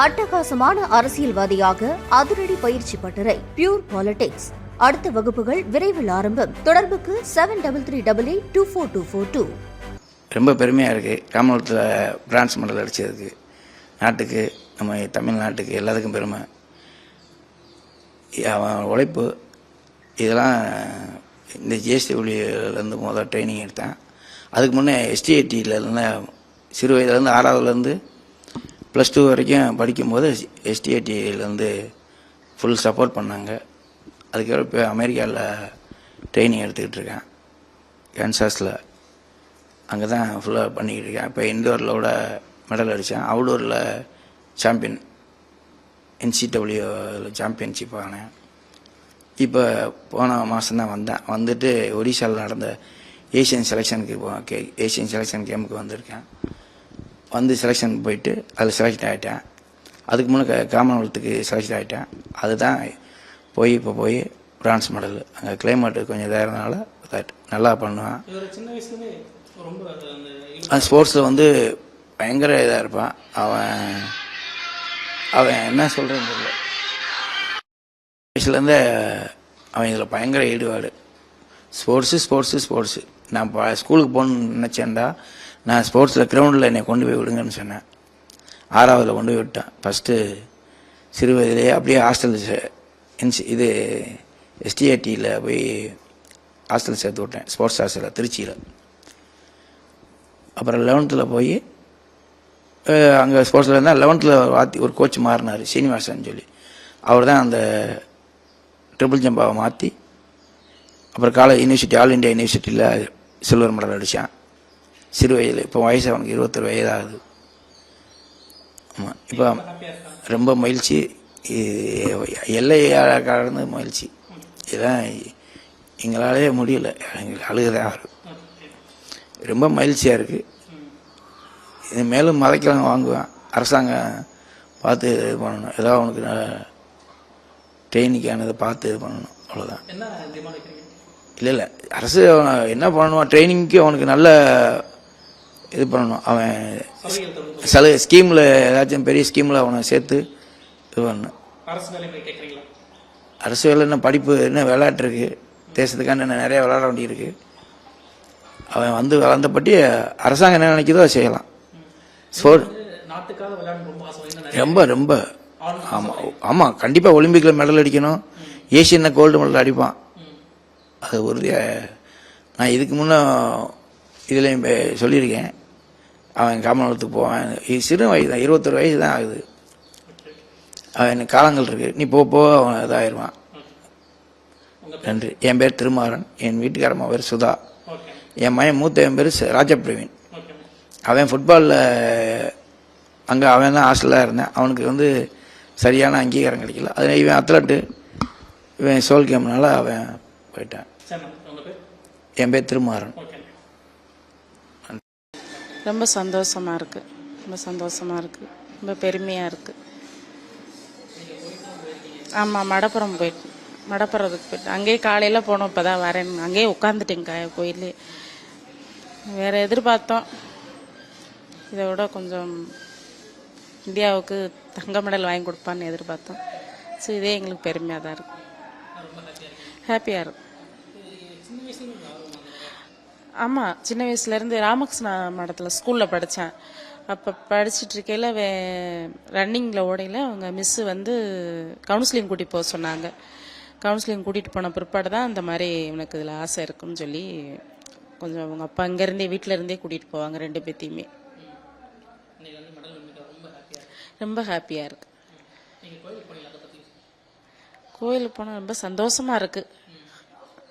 அட்டகாசமான அரசியல்வாதியாக அதிரடி பயிற்சி பட்டறை பியூர் பாலிடிக்ஸ். அடுத்த வகுப்புகள் விரைவில் ஆரம்பம். தொடர்புக்கு 7388242442. ரொம்ப பெருமையாக இருக்குது. காமன்வெல்த்தில் பிரான்ஸ் மெடல் அடித்ததுக்கு நாட்டுக்கு, நம்ம தமிழ்நாட்டுக்கு எல்லாத்துக்கும் பெருமை. அவன் உழைப்பு இதெல்லாம் இந்த ஜேஎஸ்டபிள்யூலேருந்து முதல் ட்ரைனிங் எடுத்தேன். அதுக்கு முன்னே எஸ்டிஐடியிலேருந்து சிறு வயதுலேருந்து 6வதுலேருந்து +2 வரைக்கும் படிக்கும்போது எஸ்டிஐடியிலேருந்து ஃபுல் சப்போர்ட் பண்ணாங்க. அதுக்கப்புறம் இப்போ அமெரிக்காவில் ட்ரைனிங் எடுத்துக்கிட்டு இருக்கேன், கன்சாஸில். அங்கே தான் ஃபுல்லாக பண்ணிக்கிட்டு இருக்கேன். இப்போ இண்டோரில் கூட மெடல் அடித்தேன். அவுடோரில் சாம்பியன், NCW சாம்பியன்ஷிப் ஆனேன். இப்போ போன மாதம்தான் வந்தேன். வந்துட்டு ஒடிசாவில் நடந்த ஏஷியன் செலெக்ஷன் கேமுக்கு வந்திருக்கேன். வந்து செலெக்ஷன் போயிட்டு அதில் செலக்ட் ஆகிட்டேன். அதுக்கு முன்னே காமன்வெல்த்துக்கு செலக்ட் ஆகிட்டேன். அதுதான் இப்போ போய் பிரான்ஸ் மெடல். அங்கே கிளைமேட்டு கொஞ்சம் இதாக இருந்தனால நல்லா பண்ணுவேன். ஸ்போர்ட்ஸில் வந்து பயங்கர இதாக இருப்பான். அவன் என்ன சொல்கிறேன்னு தெரியல. வயசுலேருந்தே அவன் இதில் பயங்கர ஈடுபாடு. ஸ்போர்ட்ஸு. நான் ஸ்கூலுக்கு போகணுன்னு நினச்சேன்டா, நான் ஸ்போர்ட்ஸில் கிரவுண்டில் என்னை கொண்டு போய் விடுங்கன்னு சொன்னேன். 6வதில் கொண்டு போய் விட்டேன். ஃபஸ்ட்டு சிறு வயதிலேயே அப்படியே ஹாஸ்டல் இது எஸ்டிஐடியில் போய் ஹாஸ்டல் சேர்த்து விட்டேன், ஸ்போர்ட்ஸ் ஹாஸ்டலில் திருச்சியில். அப்புறம் 11th போய் அங்கே ஸ்போர்ட்ஸில் இருந்தால் 11th ஒரு கோச் மாறினார், சீனிவாசன் சொல்லி. அவர் தான் அந்த ட்ரிபிள் ஜம்பாவை மாற்றி அப்புறம் யூனிவர்சிட்டி, ஆல் இண்டியா யூனிவர்சிட்டியில் சில்வர் மெடல் அடித்தான் சிறு வயதில். இப்போ வயசு அவனுக்கு 21 வயது ஆகுது. ஆமாம், இப்போ ரொம்ப மகிழ்ச்சி. எல்லையாக கடந்து மகிழ்ச்சி. இதெல்லாம் எங்களாலே முடியல, எங்களுக்கு அழுகதான் வரும். ரொம்ப மகிழ்ச்சியாக இருக்குது. இது மேலும் மதைக்கலாம் வாங்குவேன். அரசாங்கம் பார்த்து இது பண்ணணும். ஏதாவது அவனுக்கு ட்ரைனிங்கானதை பார்த்து இது பண்ணணும், அவ்வளோதான். இல்லை அரசு என்ன பண்ணணும், ட்ரைனிங்க்கு அவனுக்கு நல்ல இது பண்ணணும். அவன் ஸ்கீமில் ஏதாச்சும் பெரிய ஸ்கீமில் அவனை சேர்த்து இது பண்ணணும். அரசு வேலை என்ன, படிப்பு என்ன, விளையாட்டு இருக்குது, தேசத்துக்கான நிறைய விளையாட வேண்டியிருக்கு. அவன் வந்து வளர்ந்தபட்டி அரசாங்கம் என்ன நினைக்கிறதோ அதை செய்யலாம். ரொம்ப ரொம்ப ஆமாம், கண்டிப்பாக ஒலிம்பிக்கில் மெடல் அடிக்கணும். ஏஷியனில் கோல்டு மெடல் அடிப்பான், அது உறுதியாக. நான் இதுக்கு முன்னே இதுலேயும் சொல்லியிருக்கேன். அவன் காமன்வெல்த்துக்கு போவான். சிறு வயது தான், 21 வயசு தான் ஆகுது. அவன் காலங்கள் இருக்குது, நீ போக அவன் இதாகிடுவான். நன்றி. என் பேர் திருமாறன், என் வீட்டுக்காரம்மா பேர் சுதா, என் மகன் மூத்த என் பேர் ராஜபிரவீன். அவன் ஃபுட்பாலில் அங்கே அவன் தான் ஹாஸ்டலாக இருந்தேன். அவனுக்கு வந்து சரியான அங்கீகாரம் கிடைக்கல. அது இவன் அத்லட்டு, இவன் சோல் கேம்னால அவன் போயிட்டான். என் பேர் திருமாறன். ரொம்ப சந்தோஷமாக இருக்குது, ரொம்ப பெருமையாக இருக்குது. ஆமாம், மடப்புறத்துக்கு போயிட்டு அங்கேயே காலையில் போனோம். இப்போ தான் வரேன், அங்கேயே உட்காந்துட்டேங்க கோயிலே. வேறு எதிர்பார்த்தோம், இதை விட கொஞ்சம் இந்தியாவுக்கு தங்க மெடல் வாங்கி கொடுப்பான்னு எதிர்பார்த்தோம். ஸோ இதே எங்களுக்கு பெருமையாக தான் இருக்குது, ஹாப்பியாக இருக்கும். ஆமாம், சின்ன வயசுலேருந்து ராமகிருஷ்ணா மடத்தில் ஸ்கூலில் படித்தேன். அப்போ படிச்சுட்டு இருக்கையில் ரன்னிங்கில் ஓடையில் அவங்க மிஸ்ஸு வந்து கவுன்சிலிங் கூட்டிகிட்டு போக சொன்னாங்க. கவுன்சிலிங் கூட்டிகிட்டு போன பிற்பாடு தான் இந்த மாதிரி உனக்கு இதில் ஆசை இருக்குன்னு சொல்லி கொஞ்சம் அவங்க அப்பா இங்கேருந்தே வீட்டில் இருந்தே கூட்டிகிட்டு போவாங்க 2 பேத்தையுமே. ரொம்ப ஹாப்பியாக இருக்குது. கோயிலுக்கு போனால் ரொம்ப சந்தோஷமாக இருக்குது.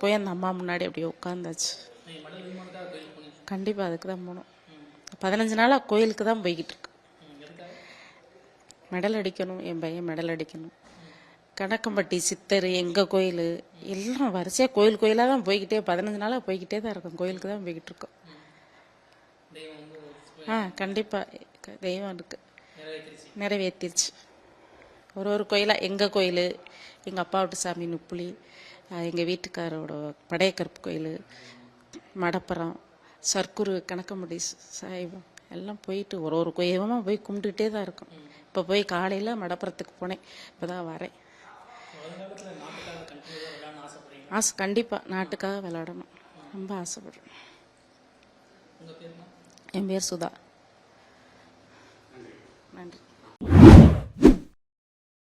போய் அந்த அம்மா முன்னாடி அப்படியே உட்காந்தாச்சு. கண்டிப்பாக அதுக்கு தான் போகணும். 15 நாளாக கோயிலுக்கு தான் போய்கிட்டு இருக்கு. மெடல் அடிக்கணும், என் பையன் மெடல் அடிக்கணும். கணக்கம்பட்டி சித்தர், எங்கள் கோயில் எல்லாம் வரிசையாக கோயிலாக தான் போய்கிட்டே 15 நாளாக போய்கிட்டே தான் இருக்கும். கோயிலுக்கு தான் போய்கிட்டு இருக்கோம். கண்டிப்பாக தெய்வம் இருக்குது, நிறைவேற்றிருச்சு. ஒரு கோயிலாக எங்கள் கோயில், எங்கள் அப்பா வீட்டு சாமி நுப்புளி, எங்கள் வீட்டுக்காரோட படையக்கருப்பு கோயில், மடப்புறம், சர்க்குரு, கணக்கம்பட்டி சாய்வம் எல்லாம் போயிட்டு ஒரு கோயிலமாக போய் கும்பிட்டுக்கிட்டே தான் இருக்கும். இப்போ போய் காலையில் மடப்புறத்துக்கு போனேன், இப்போ தான் வரேன். ஆசை, கண்டிப்பாக நாட்டுக்காக விளையாடணும், ரொம்ப ஆசைப்படுறேன். என் பேர் சுதா. நன்றி.